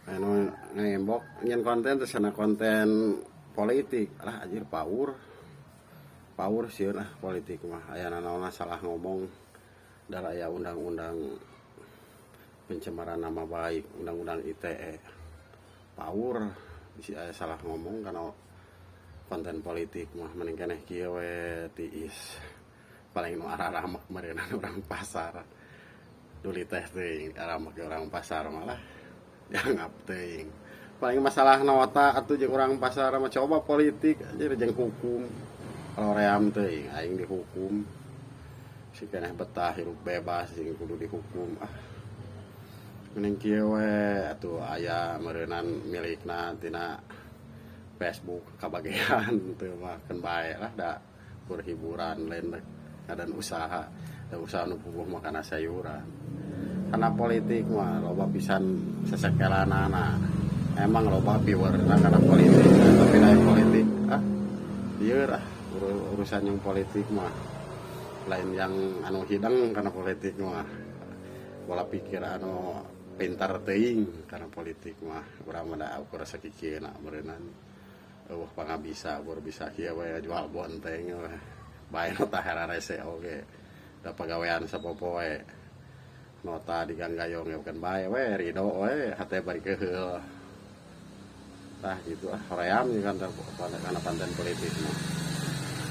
anu ngembok nyen konten terus sana konten politik lah anjir power sieun ah politik mah aya naon salah ngomong da aya undang-undang pencemaran nama baik, undang-undang ITE power bisi aya salah ngomong kana konten politik mah mending keneh kieu we tiis paling nu araramak meureunana urang pasar duli teh teuing aramak orang pasar malah dianggap teuing paling masalah nota atuh jeung urang pasar mah coba politik anjir jeung hukum kalau ream teuing aing dihukum si keneh betah hirup bebas jeung kudu dihukum mending kieu we atuh aya meureunnan milikna tina Facebook kabagean teu mah keun bae lah da keur hiburan lain ngadan usaha da usaha nu puguh mah kana sayuran kana politik mah loba pisan sesekelanana emang loba viewerna kana politik tapi lain politik ieu urusan yang politik mah lain yang anu hidang kana politik mah pola pikir anu pintar teuing kana politik mah urang mah da ukur sakikieuna meureunnan pangabisa baru bisa kieu we jual bonteng we bae nota hararese oge da pagawean sapopo we nota diganggayong bukan bae we ridho we hate bari keheul tah gitu hoream kan kana konten politik mah